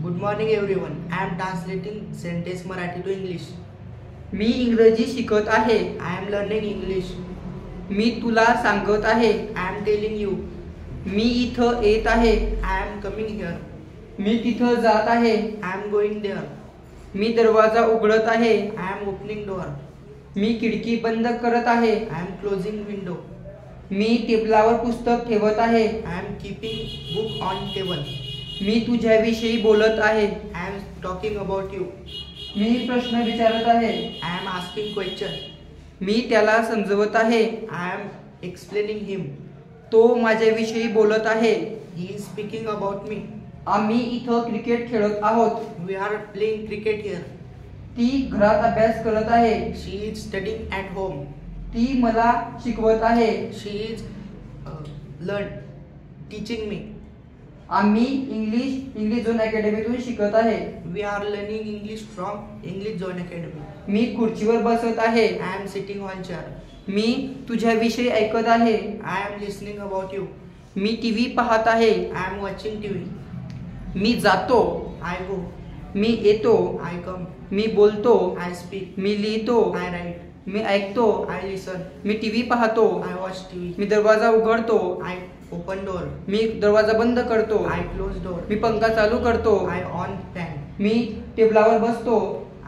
Good morning everyone. I am translating sentence Marathi to English. मी इंग्रजी शिकत आहे. I am learning English. मी तुला सांगत आहे. I am telling you. मी इथं येत आहे. I am coming here. मी तिथं जात आहे. I am going there. मी दरवाजा उघडत आहे. I am opening door. मी खिडकी बंद करत आहे. I am closing window. मी टेबलावर पुस्तक ठेवत आहे. I am keeping book on table. मी तुझ्याविषयी बोलत आहे. I am talking about you. मी प्रश्न विचारत आहे. I am asking question. मी त्याला समजवत आहे. I am explaining him. तो माझ्याविषयी बोलत आहे. He is speaking about me. आम्ही इथं क्रिकेट खेळत आहोत. We are playing cricket here. ती घरात अभ्यास करत आहे. She is studying at home. ती मला शिकवत आहे. She is teaching me. आम्ही इंग्लिश झोन अकॅडमीतून शिकत आहे. We are learning English from English Zone Academy. मी खुर्चीवर बसत आहे. I am sitting on chair. मी तुझ्याविषयी ऐकत आहे. I am listening about you. Me TV पाहत आहे. I am watching TV. मी जातो. I go. मी येतो. I come. मी बोलतो. I speak. मी लिहितो. I write. मी ऐकतो. I listen. मी टीव्ही पाहतो. I watch TV. मी दरवाजा उघडतो. I open door. मी दरवाजा बंद करतो. I close door. मी पंखा चालू करतो. I on fan. मी टेबलावर बसतो.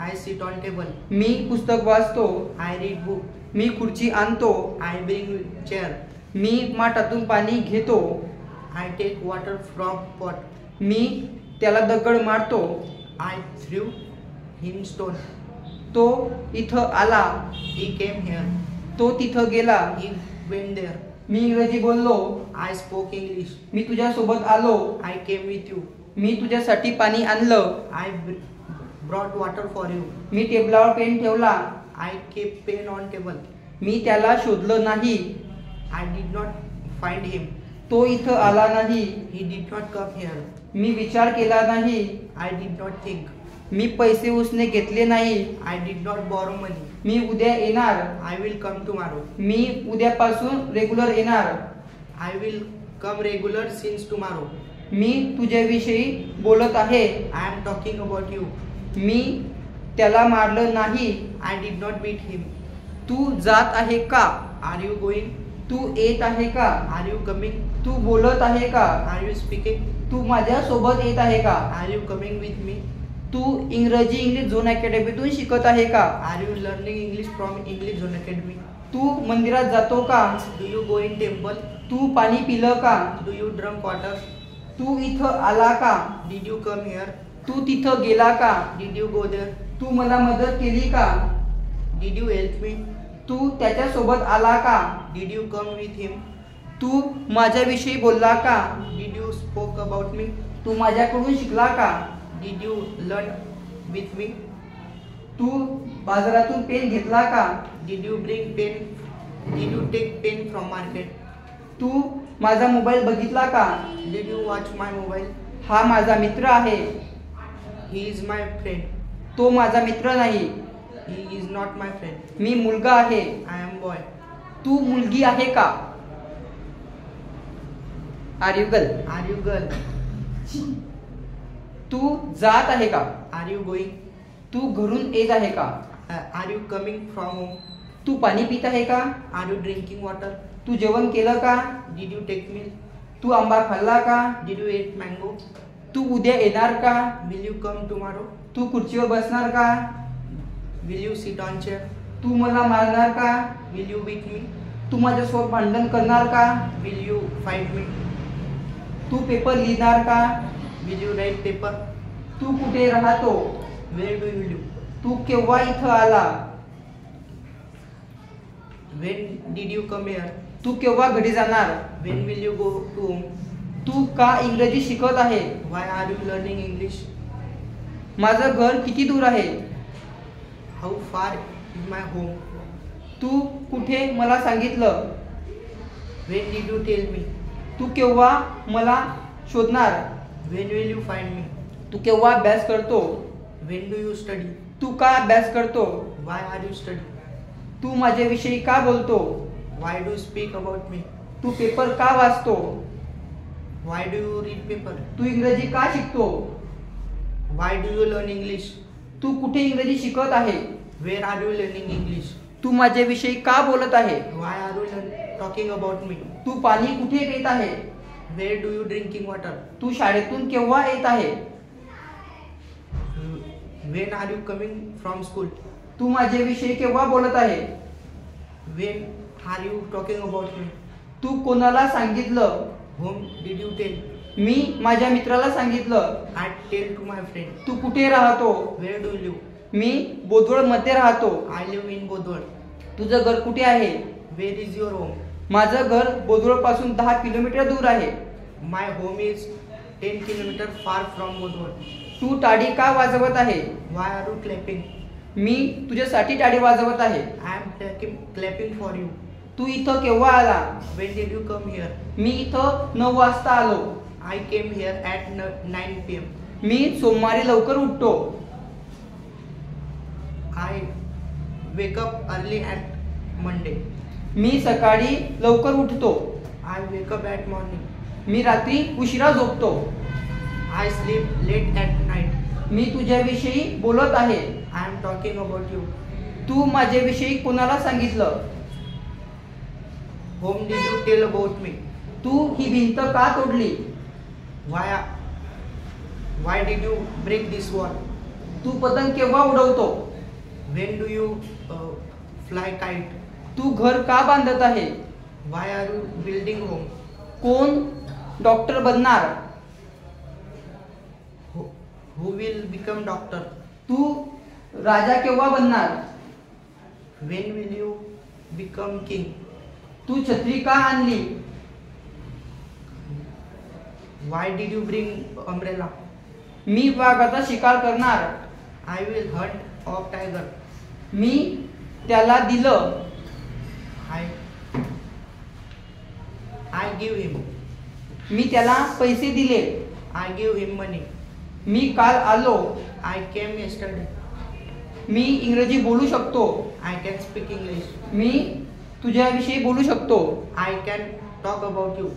I sit on table. मी पुस्तक वाचतो. I read book. मी खुर्ची आणतो. I bring chair. मी माठातून पाणी घेतो. I take water from pot. मी त्याला दगड मारतो. I threw him stone. तो इथं आला. He came here. तो तिथं गेला. He went there. मी इंग्रजी बोललो. I spoke English. मी तुझ्यासोबत आलो. I came with you. मी तुझ्यासाठी पाणी आणलं. I brought water for you. मी टेबलावर पेन ठेवला. I kept pen on table. मी त्याला शोधलं नाही. I did not find him. तो इथं आला नाही. He did not come here. मी विचार केला नाही. I did not think. मी पैसे उसने घेतले नाही. I did not borrow money. मी उद्या येणार. I will come tomorrow. मी उद्यापासून रेग्युलर येणार. I will come regular since tomorrow. मी तुझ्याविषयी बोलत आहे. I am talking about you. मी त्याला मारलं नाही. I did not beat him. तू जात आहे का? Are you going? तू येत आहे का? Are you coming? तू बोलत आहे का? Are you speaking? तू माझ्या सोबत येत आहे का? Are you coming with me? तू इंग्लिश झोन अकॅडमीतून शिकत आहे का? Are you learning English from English Zone Academy? तू मंदिरात जातो का? Do you go in temple? तू पाणी पिलं का? Do you drink water? तू इथं आला का? Did you come here? तू तिथं गेला का? Did you go there? तू मला मदत केली का? Did you help me? तू त्याच्या सोबत आला का? Did you come with him? तू माझ्याविषयी बोलला का? Did you spoke about me? तू माझ्याकडून शिकला का? Did you learn with me? तू बाजारातून पेन घेतला का? Did you bring pen? Did you take pen from market? तू माझा मोबाईल बघितला का? Did you watch my mobile? हा माझा मित्र आहे. He is my friend. तो माझा मित्र नाही. He is not my friend. मी मुलगा आहे. I am boy. तू मुलगी आहे का? Are you girl? Are you girl? तू जात आहे का? Are you going? तू घरून येत आहे का? Are you coming from home? तू पाणी पित आहे का? Are you drinking water? तू जेवण केलं का? Did you take milk? तू आंबा खाल्ला का? Did you eat mango? तू उद्या येणार का? Will you come tomorrow? तू खुर्चीवर बसणार का? Will you sit on chair? तू मला मारणार का? Will you beat me? तू माझ्यासोबत भांडण करणार का? Will you fight me? तू पेपर लिहिणार का? Will you write paper? तू कुठे राहतो? Where do you live? तू केव्हा इथं आला? When did you come here? तू केव्हा घरी जाणार? When will you go to home? तू का इंग्रजी शिकत आहे? Why are you learning English? माझं घर किती दूर आहे? How far is my home? तू कुठे मला सांगितलं? When did you tell me? तू केव्हा मला शोधणार? When will you find me? तू केव्हा अभ्यास करतो? When do you study? तू का अभ्यास करतो? Why are you studying? तू माझ्याविषयी का बोलतो? Why do you speak about me? तू पेपर का वाचतो? Why do you read paper? तू इंग्रजी का शिकतो? Why do you learn English? तू कुठे इंग्रजी शिकत आहे? Where are you learning English? तू माझ्याविषयी का बोलत आहे? Why are you talking about me? तू पाणी कुठे पित आहे? Where do you drinking water? तू शाळेतून केव्हा येत आहे? When are you coming from school? तू माझ्याविषयी केव्हा बोलत आहे? When are you talking about me? तू कोणाला सांगितलं? Whom did you tell? मी माझ्या मित्राला सांगितलं. I tell to my friend. तू कुठे राहतो? Where do you live? मी बोदवड मध्ये राहतो. I live in Bodwal. तुझं घर कुठे आहे? Where is your home? माझं घर बोदवड पासून 10 किलोमीटर दूर आहे. My home is 10 km far from Bodwal. तू टाळी का वाजवत आहे? Why are you clapping? मी तुझ्यासाठी टाळी वाजवत आहे. I am clapping for you. तू इथं केव्हा आला? When did you come here? मी इथं 9 वाजता आलो. I came here at 9 p.m. मी सोमवारी लवकर उठतो. I wake up early at Monday. मी सकाळी लवकर उठतो. I wake up at morning. मी रात्री उशिरा झोपतो. I sleep late at night. मी तुझ्याविषयी बोलत आहे. I am talking about you. तू माझ्याविषयी कोणाला सांगितलं? Whom did you tell about me? तू ही भिंत का तोडली? Why did you break this wall? तू पतंग केव्हा उडवतो? When do you fly kite? तू घर का बांधत आहे? Why are you building home? कोण डॉक्टर बनणार? Who will become doctor? तू राजा केव्हा बनणार? When will you become king? तू छत्री का आणली? Why did you bring umbrella? मी वाघाचा शिकार करणार. I will hunt of tiger. मी त्याला दिलं. I give him. मी त्याला पैसे दिले. I give him money. मी काल आलो. I came yesterday. मी इंग्रजी बोलू शकतो. I can speak English. मी तुझ्याविषयी बोलू शकतो. I can talk about you.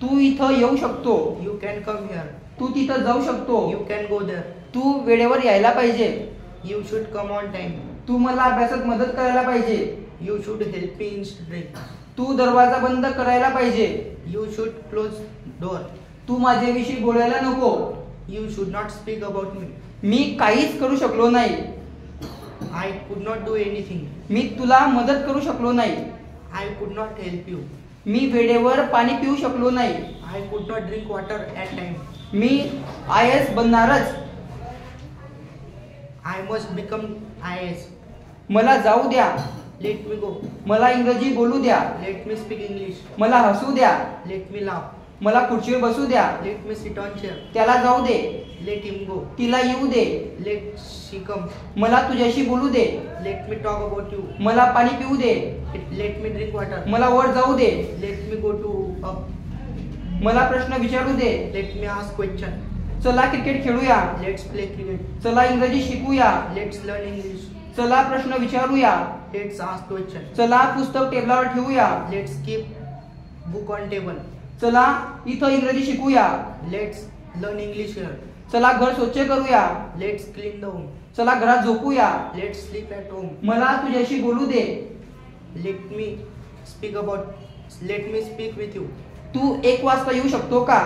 तू इथं येऊ शकतो. You can come here. तू तिथं जाऊ शकतो. You can go there. तू वेळेवर यायला पाहिजे. You should come on time. तू मला अभ्यासात मदत करायला पाहिजे. You should help me in study. तू दरवाजा बंद करायला पाहिजे. You should close door. तू माझ्याविषयी बोलायला नको. You should not speak about me. मी काहीच करू शकलो नाही. I could not do anything. मी तुला मदत करू शकलो नाही. I could not help you. मी वेळेवर पाणी पिऊ शकलो नाही. I could not drink water at time. Me IAS बनणारच. I must become IAS. मला जाऊ द्या. Let me go. मला इंग्रजी बोलू द्या. Let me speak English. मला हसू द्या. Let me laugh. मला खुर्चीवर बसू द्या. Let me sit on chair. त्याला जाऊ दे. Let him go. तिला येऊ दे. Let she come. मला तुझ्याशी बोलू दे. Let me talk about you. मला पाणी पिऊ दे. Let me drink water. मला वर जाऊ दे. Let me go to up. मला प्रश्न विचारू दे. Let me ask question. चला क्रिकेट खेळूया. Let's play cricket. चला इंग्रजी शिकूया. Let's learn English. चला प्रश्न विचारूया. Let's ask question. चला पुस्तक टेबलावर ठेवूया. Let's keep book on table. चला इथं इंग्रजी शिकूया. Let's learn English here. चला घर स्वच्छ करूया. Let's clean the home. चला घरात झोपूया. Let's sleep at home. मला तुझ्याशी बोलू दे. Let me speak with you. तू 1 वाजता येऊ शकतो का?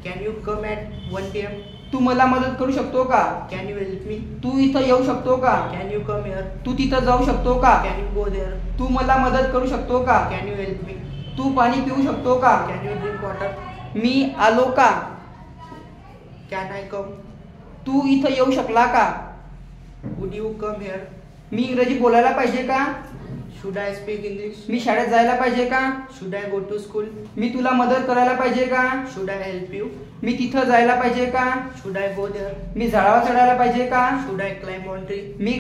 Can you come at 1 p.m.? तू मला मदत करू शकतो का? Can you help me? तू इथं येऊ शकतो का? Can you come here? तू तिथं जाऊ शकतो का? Can you go there? तू मला मदत करू शकतो का? Can you help me? तू पाणी पिऊ शकतो का? Can you drink water? मी आलो का? Can I come? तू इथं येऊ शकला का? Would you come here? मी इंग्रजी बोलायला पाहिजे का? Should I speak English? मी शाळेत जायला पाहिजे का? Should I go to school? मी तुला मदत करायला पाहिजे का? Should I help you? मी तिथं जायला पाहिजे का? Should I go there? मी झाडावर चढायला पाहिजे का? Should I climb on tree? Me